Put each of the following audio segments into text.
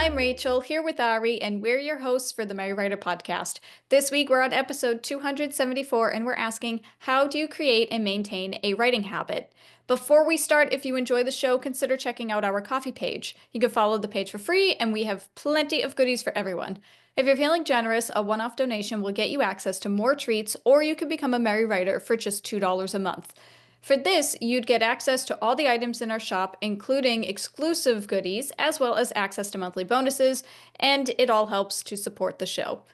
I'm Rachel, here with Ari, and we're your hosts for the Merry Writer podcast. This week we're on episode 274, and we're asking, how do you create and maintain a writing habit? Before we start, if you enjoy the show, consider checking out our coffee page. You can follow the page for free, and we have plenty of goodies for everyone. If you're feeling generous, a one-off donation will get you access to more treats, or you can become a Merry Writer for just $2 a month. For this, you'd get access to all the items in our shop, including exclusive goodies, as well as access to monthly bonuses, and it all helps to support the show.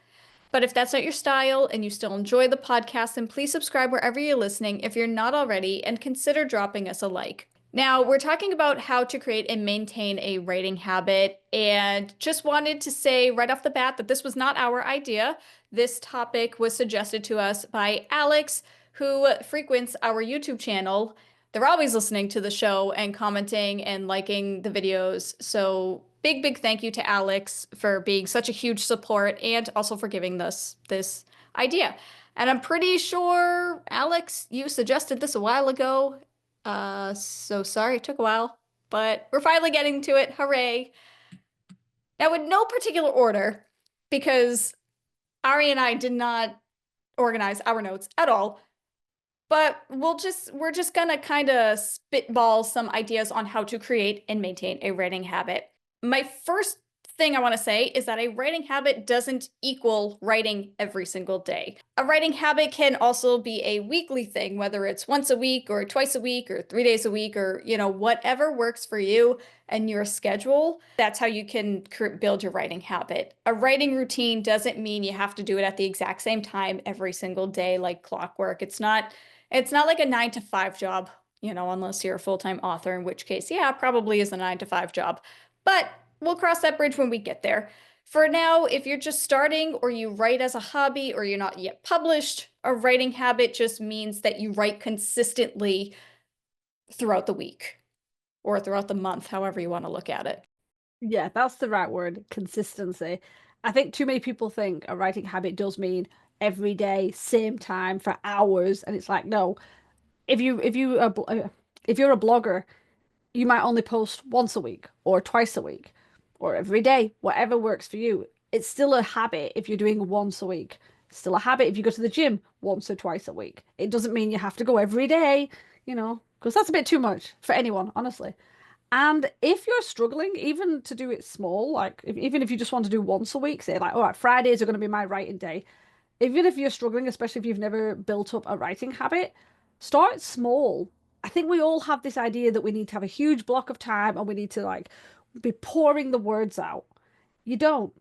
But if that's not your style and you still enjoy the podcast, then please subscribe wherever you're listening if you're not already, and consider dropping us a like. Now, we're talking about how to create and maintain a writing habit, and just wanted to say right off the bat that this was not our idea. This topic was suggested to us by Alex, who frequents our YouTube channel. They're always listening to the show and commenting and liking the videos. So big thank you to Alex for being such a huge support and also for giving us this idea. And I'm pretty sure, Alex, you suggested this a while ago. So sorry it took a while, but we're finally getting to it. Hooray. Now, in no particular order, because Ari and I did not organize our notes at all. But we're just gonna kind of spitball some ideas on how to create and maintain a writing habit. My first thing I want to say is that a writing habit doesn't equal writing every single day. A writing habit can also be a weekly thing, whether it's once a week or twice a week or 3 days a week, or whatever works for you and your schedule. That's how you can build your writing habit. A writing routine doesn't mean you have to do it at the exact same time every single day like clockwork. It's not like a 9 to 5 job, unless you're a full-time author, in which case, yeah, probably is a 9 to 5 job. But we'll cross that bridge when we get there. For now, if you're just starting or you write as a hobby or you're not yet published, a writing habit just means that you write consistently throughout the week or throughout the month, however you want to look at it. Yeah, that's the right word, consistency. I think too many people think a writing habit does mean every day, same time for hours, and it's like no. If you're a blogger, you might only post once a week or twice a week or every day, whatever works for you. It's still a habit if you're doing once a week. It's still a habit if you go to the gym once or twice a week. It doesn't mean you have to go every day, because that's a bit too much for anyone, honestly. And if you're struggling, even to do it small, like even if you just want to do once a week, say like, all right, Fridays are going to be my writing day. Even if you're struggling, especially if you've never built up a writing habit, start small. I think we all have this idea that we need to have a huge block of time and we need to like be pouring the words out. You don't.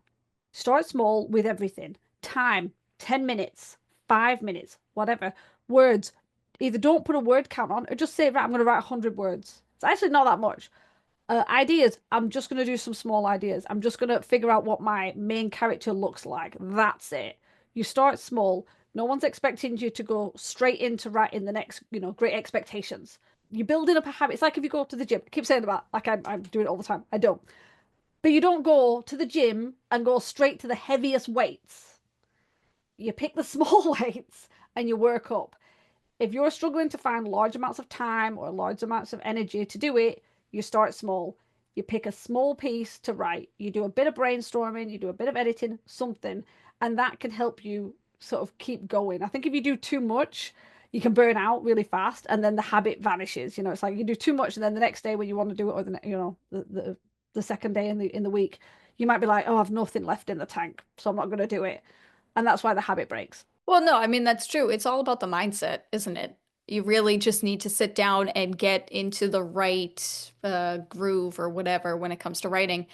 Start small with everything. Time, 10 minutes, 5 minutes, whatever. Words. Either don't put a word count on or just say, right, I'm going to write 100 words. It's actually not that much. Ideas. I'm just going to do some small ideas. I'm just going to figure out what my main character looks like. That's it. You start small. No one's expecting you to go straight into writing the next, great expectations. You're building up a habit. It's like if you go to the gym. I keep saying that, like I'm doing it all the time. I don't. But you don't go to the gym and go straight to the heaviest weights. You pick the small weights and you work up. If you're struggling to find large amounts of time or large amounts of energy to do it, you start small. You pick a small piece to write. You do a bit of brainstorming, you do a bit of editing, something, and that can help you sort of keep going. I think if you do too much, you can burn out really fast and then the habit vanishes. It's like you do too much and then the next day when you want to do it or the second day in the week, you might be like, "Oh, I've nothing left in the tank, so I'm not going to do it." And that's why the habit breaks. Well, no, I mean, that's true. It's all about the mindset, isn't it? You really just need to sit down and get into the right groove or whatever when it comes to writing.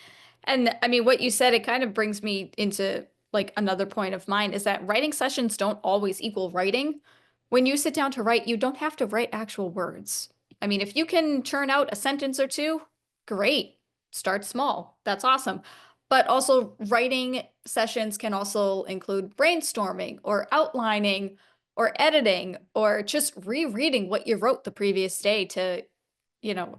And I mean, what you said, it kind of brings me into like another point of mine is that writing sessions don't always equal writing. When you sit down to write, you don't have to write actual words. I mean, if you can churn out a sentence or two, great. Start small. That's awesome. But also, writing sessions can also include brainstorming or outlining or editing or just rereading what you wrote the previous day to,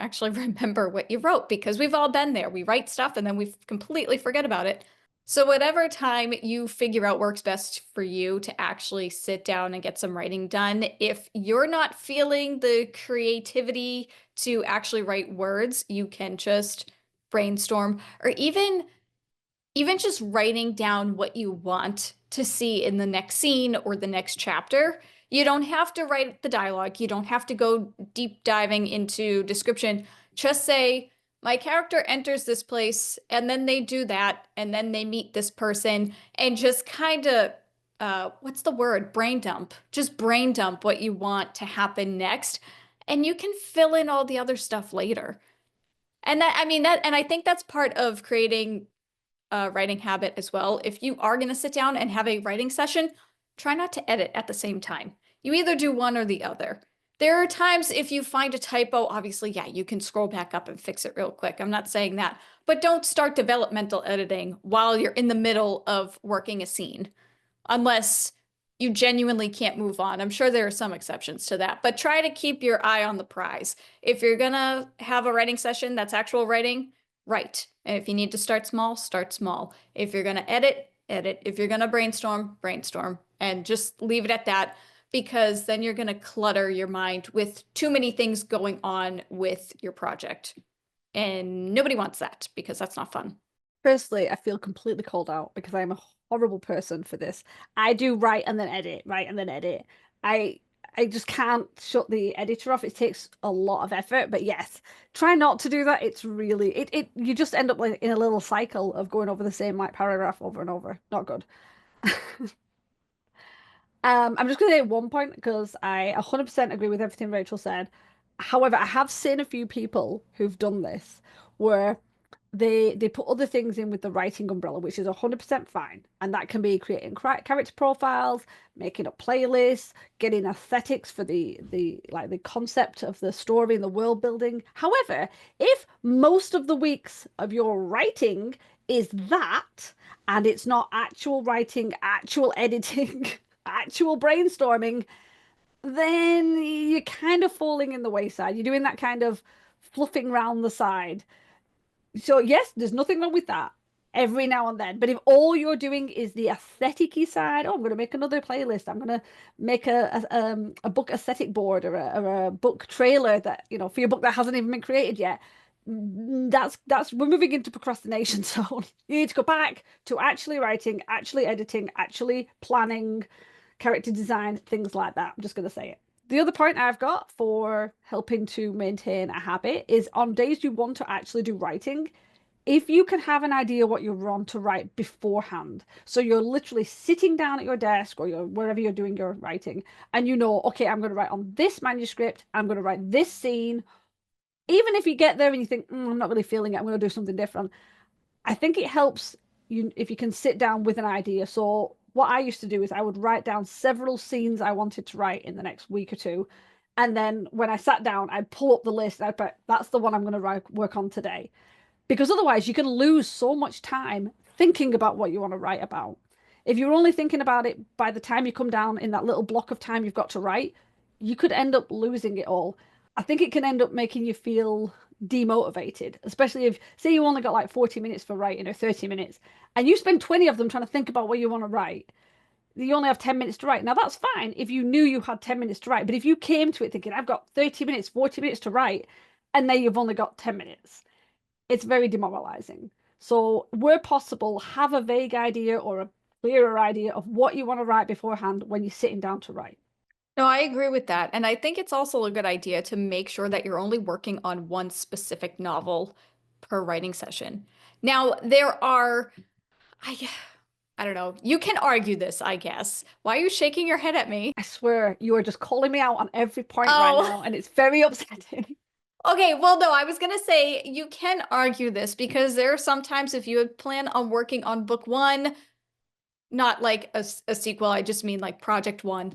actually remember what you wrote, because we've all been there. We write stuff and then we completely forget about it. So whatever time you figure out works best for you to actually sit down and get some writing done, if you're not feeling the creativity to actually write words, you can just brainstorm or even even just writing down what you want to see in the next scene or the next chapter. You don't have to write the dialogue. You don't have to go deep diving into description. Just say, my character enters this place and then they do that and then they meet this person and just kind of, what's the word? Brain dump. Just brain dump what you want to happen next. And you can fill in all the other stuff later. And that, I mean, that, and I think that's part of creating writing habit as well. If you are going to sit down and have a writing session, try not to edit at the same time. You either do one or the other. There are times if you find a typo, obviously, yeah, you can scroll back up and fix it real quick. I'm not saying that, but don't start developmental editing while you're in the middle of working a scene unless you genuinely can't move on. I'm sure there are some exceptions to that, but try to keep your eye on the prize. If you're gonna have a writing session that's actual writing, write. And if you need to start small, start small. If you're gonna edit, edit. If you're gonna brainstorm, brainstorm. And just leave it at that because then you're gonna clutter your mind with too many things going on with your project. And nobody wants that because that's not fun. Personally, I feel completely called out because I am a horrible person for this. I do write and then edit, write and then edit. I I just can't shut the editor off. It takes a lot of effort, but yes, try not to do that. It's really it you just end up like in a little cycle of going over the same like paragraph over and over. Not good. I'm just going to say one point because I 100% agree with everything Rachel said. However, I have seen a few people who've done this where they put other things in with the writing umbrella, which is 100% fine. And that can be creating character profiles, making a playlist, getting aesthetics for the like the concept of the story and the world building. However, if most of the weeks of your writing is that, and it's not actual writing, actual editing, actual brainstorming, then you're kind of falling in the wayside. You're doing that kind of fluffing round the side. So yes, there's nothing wrong with that every now and then. But if all you're doing is the aesthetic-y side, oh, I'm going to make another playlist. I'm going to make a book aesthetic board or a book trailer that, you know, for your book that hasn't even been created yet. That's we're moving into procrastination zone. You need to go back to actually writing, actually editing, actually planning, character design, things like that. I'm just going to say it. The other point I've got for helping to maintain a habit is on days you want to actually do writing, if you can have an idea what you want to write beforehand. So you're literally sitting down at your desk or wherever you're doing your writing, and you know, okay, I'm going to write on this manuscript, I'm going to write this scene. Even if you get there and you think, I'm not really feeling it, I'm going to do something different. I think it helps you if you can sit down with an idea. So what I used to do is I would write down several scenes I wanted to write in the next week or two. And then when I sat down, I'd pull up the list. I'd put, that's the one I'm going to work on today. Because otherwise, you can lose so much time thinking about what you want to write about. If you're only thinking about it by the time you come down in that little block of time you've got to write, you could end up losing it all. I think it can end up making you feel demotivated, especially if, say, you only got like 40 minutes for writing or 30 minutes, and you spend 20 of them trying to think about what you want to write. You only have 10 minutes to write. Now, that's fine if you knew you had 10 minutes to write, but if you came to it thinking, I've got 30 minutes, 40 minutes to write, and then you've only got 10 minutes, it's very demoralizing. So, where possible, have a vague idea or a clearer idea of what you want to write beforehand when you're sitting down to write. No, I agree with that. And I think it's also a good idea to make sure that you're only working on one specific novel per writing session. Now, there are, I, I don't know, you can argue this, I guess. Why are you shaking your head at me? I swear you are just calling me out on every point right Oh, now, and it's very upsetting. okay. Well, no, I was gonna say you can argue this because there are sometimes if you had planned on working on book one, not like a sequel, I just mean like project one,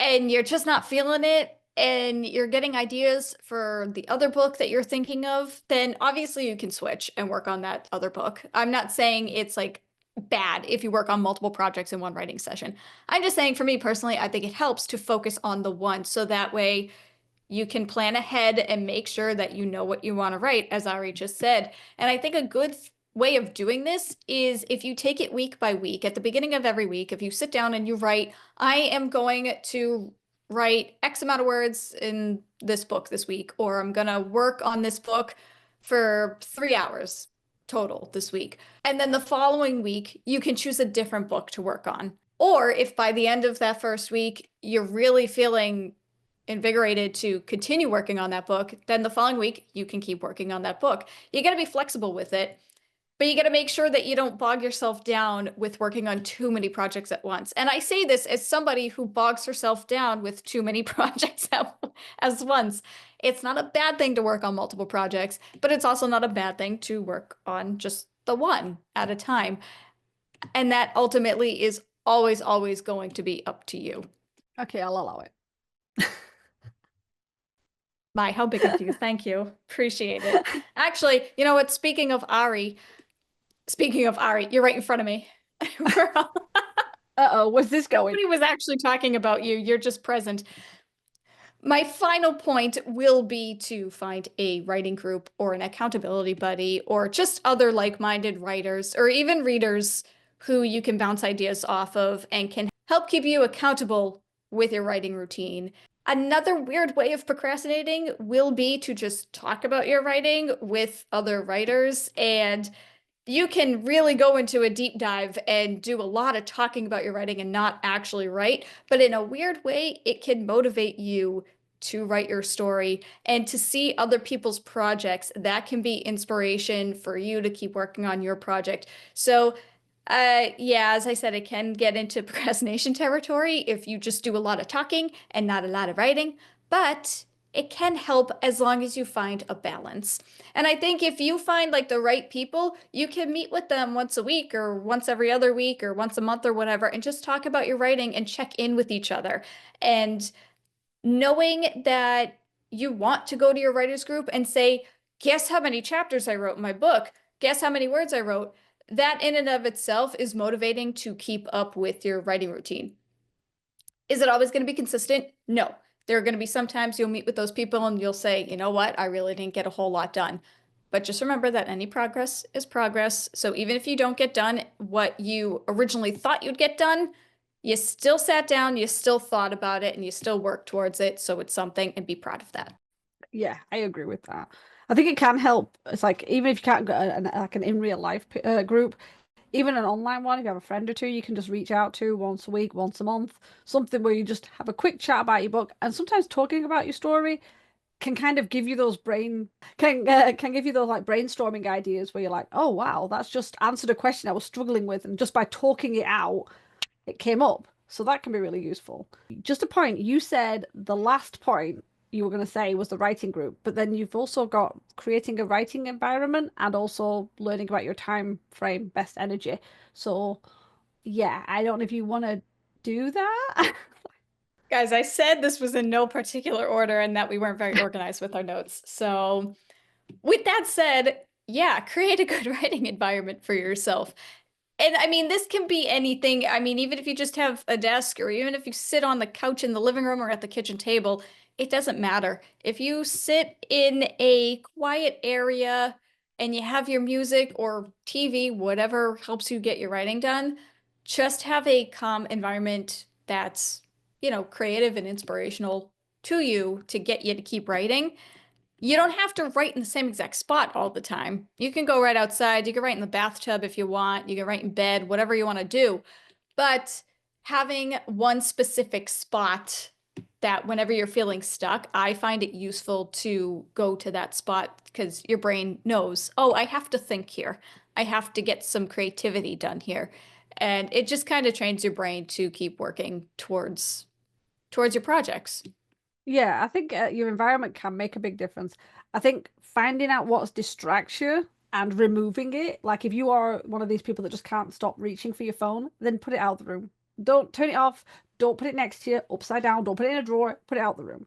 and you're just not feeling it and you're getting ideas for the other book that you're thinking of, then obviously you can switch and work on that other book. I'm not saying it's like bad if you work on multiple projects in one writing session. I'm just saying for me personally, I think it helps to focus on the one so that way you can plan ahead and make sure that you know what you want to write, as Ari just said. And I think a good way of doing this is if you take it week by week, at the beginning of every week, if you sit down and you write, I am going to write X amount of words in this book this week, or I'm going to work on this book for 3 hours. total this week. And then the following week, you can choose a different book to work on. Or if by the end of that first week, you're really feeling invigorated to continue working on that book, then the following week, you can keep working on that book. You got to be flexible with it. But you got to make sure that you don't bog yourself down with working on too many projects at once. And I say this as somebody who bogs herself down with too many projects as once. It's not a bad thing to work on multiple projects, but it's also not a bad thing to work on just the one at a time. And that ultimately is always, always going to be up to you. Okay, I'll allow it. My, how big of you. Thank you. Appreciate it. Actually, you know what? Speaking of Ari, you're right in front of me. Uh-oh, where's this going? Nobody was actually talking about you. You're just present. My final point will be to find a writing group or an accountability buddy or just other like-minded writers or even readers who you can bounce ideas off of and can help keep you accountable with your writing routine. Another weird way of procrastinating will be to just talk about your writing with other writers, and you can really go into a deep dive and do a lot of talking about your writing and not actually write. But in a weird way, it can motivate you to write your story and to see other people's projects. That can be inspiration for you to keep working on your project. So, yeah, as I said, it can get into procrastination territory if you just do a lot of talking and not a lot of writing. But it can help as long as you find a balance. And I think if you find like the right people, you can meet with them once a week or once every other week or once a month or whatever, and just talk about your writing and check in with each other. And knowing that you want to go to your writers group and say, guess how many chapters I wrote in my book? Guess how many words I wrote? That in and of itself is motivating to keep up with your writing routine. Is it always going to be consistent? No. There are going to be sometimes you'll meet with those people and you'll say, you know what, I really didn't get a whole lot done. But just remember that any progress is progress. So even if you don't get done what you originally thought you'd get done, you still sat down, you still thought about it, and you still worked towards it. So it's something, and be proud of that. Yeah, I agree with that. I think it can help. It's like even if you can't get like an in real life group, even an online one, if you have a friend or two, you can just reach out to once a week, once a month, something where you just have a quick chat about your book. And sometimes talking about your story can kind of give you those can give you those like brainstorming ideas where you're like, oh wow, that's just answered a question I was struggling with, and just by talking it out, it came up. So that can be really useful. Just a point, you said the last point you were going to say was the writing group, but then you've also got creating a writing environment and also learning about your time frame, best energy. So yeah, I don't know if you want to do that. Guys, I said this was in no particular order and that we weren't very organized with our notes. So, with that said, yeah, create a good writing environment for yourself. And I mean, this can be anything. I mean, even if you just have a desk or even if you sit on the couch in the living room or at the kitchen table, it doesn't matter. If you sit in a quiet area and you have your music or TV, whatever helps you get your writing done, just have a calm environment that's, creative and inspirational to you to get you to keep writing. You don't have to write in the same exact spot all the time. You can go right outside. You can write in the bathtub if you want. You can write in bed, whatever you want to do. But having one specific spot that whenever you're feeling stuck, I find it useful to go to that spot because your brain knows, oh, I have to think here. I have to get some creativity done here. And it just kind of trains your brain to keep working towards your projects. Yeah, I think your environment can make a big difference. I think finding out what's distracts you and removing it, like if you are one of these people that just can't stop reaching for your phone, then put it out of the room. Don't turn it off. Don't put it next to you, upside down. Don't put it in a drawer. Put it out the room.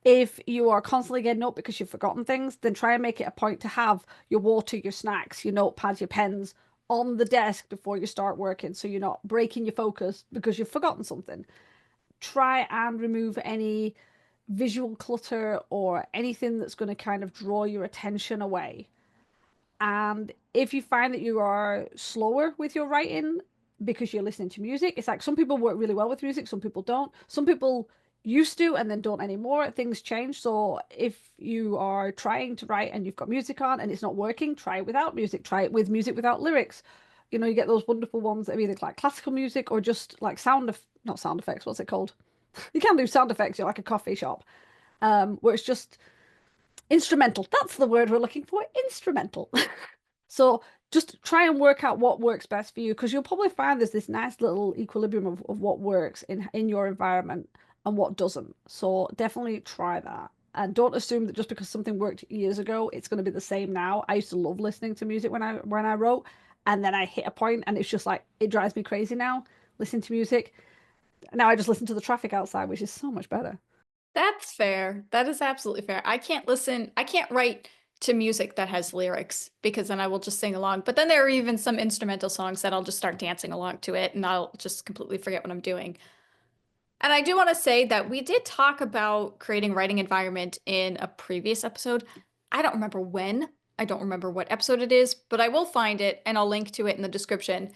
If you are constantly getting up because you've forgotten things, then try and make it a point to have your water, your snacks, your notepads, your pens on the desk before you start working, so you're not breaking your focus because you've forgotten something. Try and remove any visual clutter or anything that's going to kind of draw your attention away. And if you find that you are slower with your writing because you're listening to music, it's like some people work really well with music, some people don't. Some people used to and then don't anymore. Things change. So if you are trying to write and you've got music on and it's not working, try it without music. Try it with music without lyrics. You know, you get those wonderful ones that are either like classical music or just like not sound effects, what's it called? You can do sound effects, you're like a coffee shop, where it's just instrumental. That's the word we're looking for, instrumental. So just try and work out what works best for you because you'll probably find there's this nice little equilibrium of what works in your environment and what doesn't. So definitely try that. And don't assume that just because something worked years ago, it's going to be the same now. I used to love listening to music when I wrote, and then I hit a point and it's just like it drives me crazy now. Listening to music. Now I just listen to the traffic outside, which is so much better. That's fair. That is absolutely fair. I can't write to music that has lyrics because then I will just sing along. But then there are even some instrumental songs that I'll just start dancing along to it and I'll just completely forget what I'm doing. And I do want to say that we did talk about creating a writing environment in a previous episode. I don't remember when. I don't remember what episode it is, but I will find it and I'll link to it in the description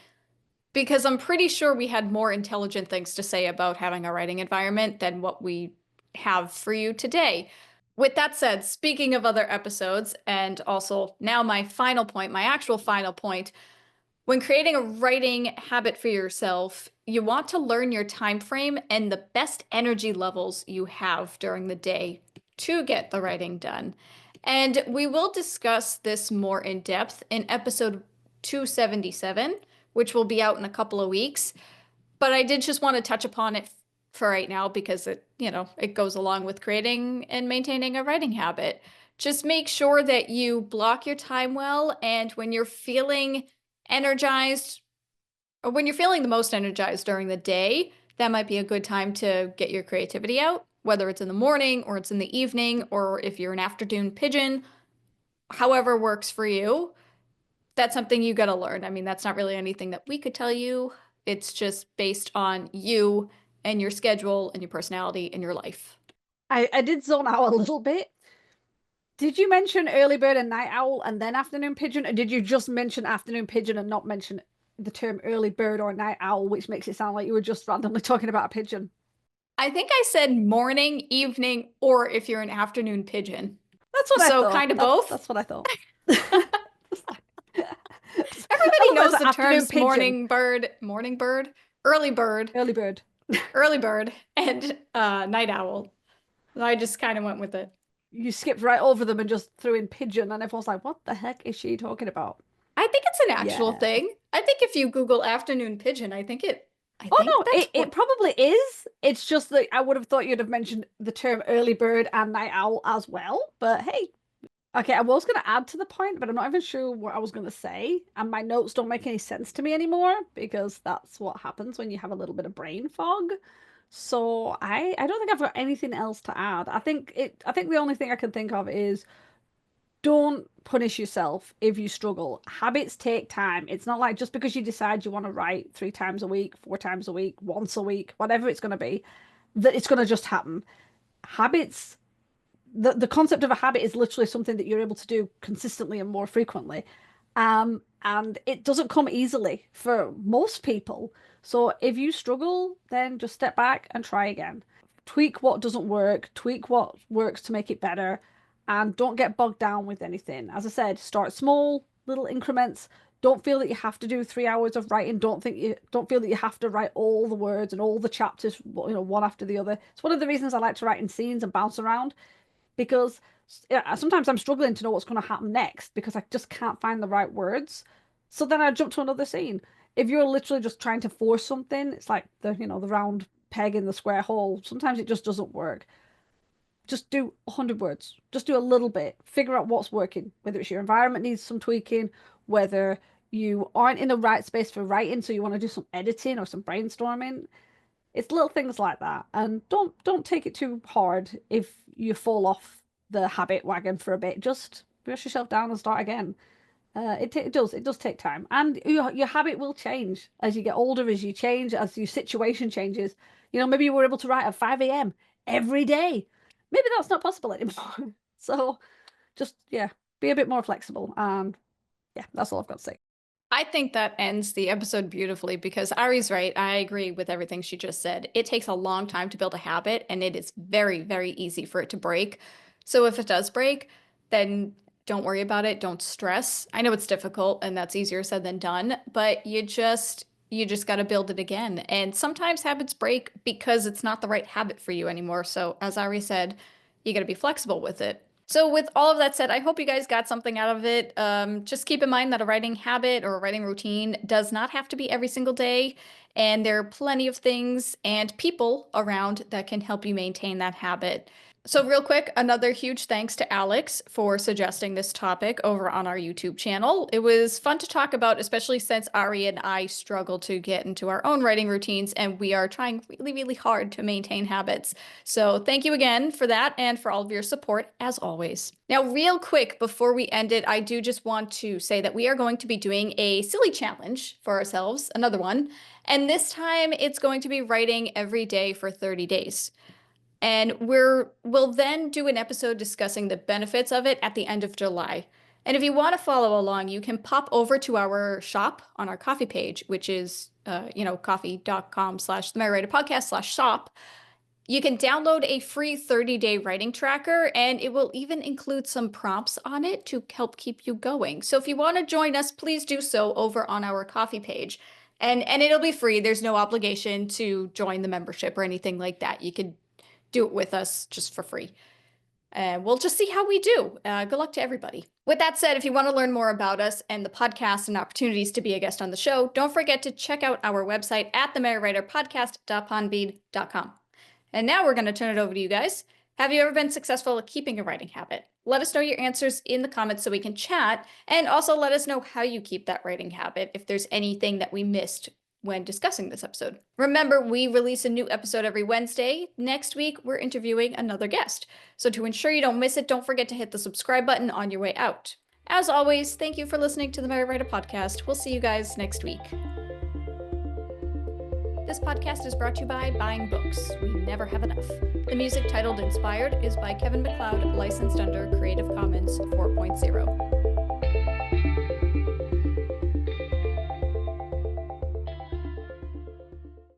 because I'm pretty sure we had more intelligent things to say about having a writing environment than what we have for you today. With that said, speaking of other episodes, and also now my final point, my actual final point, when creating a writing habit for yourself, you want to learn your time frame and the best energy levels you have during the day to get the writing done. And we will discuss this more in depth in episode 277, which will be out in a couple of weeks. But I did just want to touch upon it for right now because it goes along with creating and maintaining a writing habit. Just make sure that you block your time well, and when you're feeling energized, or when you're feeling the most energized during the day, that might be a good time to get your creativity out, whether it's in the morning or it's in the evening, or if you're an afternoon pigeon, however works for you. That's something you got to learn. I mean, that's not really anything that we could tell you. It's just based on you and your schedule and your personality and your life. I did zone out a little bit. Did you mention early bird and night owl and then afternoon pigeon, or did you just mention afternoon pigeon and not mention the term early bird or night owl, which makes it sound like you were just randomly talking about a pigeon? I think I said morning, evening, or if you're an afternoon pigeon. That's what I So thought. kind of both. That's what I thought. I Everybody thought knows there's an the afternoon terms pigeon, morning bird, early bird. early bird, and night owl. I just kind of went with it. You skipped right over them and just threw in pigeon, and everyone's like, "What the heck is she talking about?" I think it's an actual Yeah. thing. I think if you Google afternoon pigeon, I Oh think no, that's it what. probably is. It's just that I would have thought you'd have mentioned the term early bird and night owl as well. But hey, okay, I was going to add to the point, but I'm not even sure what I was going to say. And my notes don't make any sense to me anymore because that's what happens when you have a little bit of brain fog. So I don't think I've got anything else to add. I think the only thing I can think of is don't punish yourself if you struggle. Habits take time. It's not like just because you decide you want to write 3 times a week, 4 times a week, once a week, whatever it's going to be, that it's going to just happen. Habits, the concept of a habit is literally something that you're able to do consistently and more frequently. And it doesn't come easily for most people. So if you struggle, then just step back and try again. Tweak what doesn't work, tweak what works to make it better, and don't get bogged down with anything. As I said, start small, little increments. Don't feel that you have to do 3 hours of writing. Don't feel that you have to write all the words and all the chapters, one after the other. It's one of the reasons I like to write in scenes and bounce around because yeah, sometimes I'm struggling to know what's going to happen next because I just can't find the right words. So then I jump to another scene. If you're literally just trying to force something, it's like the round peg in the square hole. Sometimes it just doesn't work. Just do 100 words. Just do a little bit. Figure out what's working, whether it's your environment needs some tweaking, whether you aren't in the right space for writing, so you want to do some editing or some brainstorming. It's little things like that. And don't take it too hard if you fall off the habit wagon for a bit. Just brush yourself down and start again. It does take time, and your habit will change as you get older, as you change, as your situation changes. Maybe you were able to write at 5 a.m. every day. Maybe that's not possible anymore. So just yeah, be a bit more flexible. And yeah, that's all I've got to say. I think that ends the episode beautifully because Ari's right. I agree with everything she just said. It takes a long time to build a habit, and it is very, very easy for it to break. So if it does break, then don't worry about it. Don't stress. I know it's difficult and that's easier said than done, but you just got to build it again. And sometimes habits break because it's not the right habit for you anymore. So as Ari said, you got to be flexible with it. So with all of that said, I hope you guys got something out of it. Just keep in mind that a writing habit or a writing routine does not have to be every single day, and there are plenty of things and people around that can help you maintain that habit. So real quick, another huge thanks to Alex for suggesting this topic over on our YouTube channel. It was fun to talk about, especially since Ari and I struggle to get into our own writing routines, and we are trying really, really hard to maintain habits. So thank you again for that and for all of your support, as always. Now, real quick, before we end it, I do just want to say that we are going to be doing a silly challenge for ourselves, another one. And this time it's going to be writing every day for 30 days. And we'll then do an episode discussing the benefits of it at the end of July. And if you want to follow along, you can pop over to our shop on our coffee page, which is, coffee.com/the podcast/shop. You can download a free 30-day writing tracker, and it will even include some prompts on it to help keep you going. So if you want to join us, please do so over on our coffee page. And it'll be free. There's no obligation to join the membership or anything like that. You could do it with us just for free. And we'll just see how we do. Good luck to everybody. With that said, if you want to learn more about us and the podcast and opportunities to be a guest on the show, don't forget to check out our website at themerrywriterpodcast.podbean.com. And now we're going to turn it over to you guys. Have you ever been successful at keeping a writing habit? Let us know your answers in the comments so we can chat, and also let us know how you keep that writing habit if there's anything that we missed when discussing this episode. Remember, we release a new episode every Wednesday. Next week, we're interviewing another guest. So to ensure you don't miss it, don't forget to hit the subscribe button on your way out. As always, thank you for listening to the Merry Writer Podcast. We'll see you guys next week. This podcast is brought to you by Buying Books. We never have enough. The music titled Inspired is by Kevin MacLeod, licensed under Creative Commons 4.0.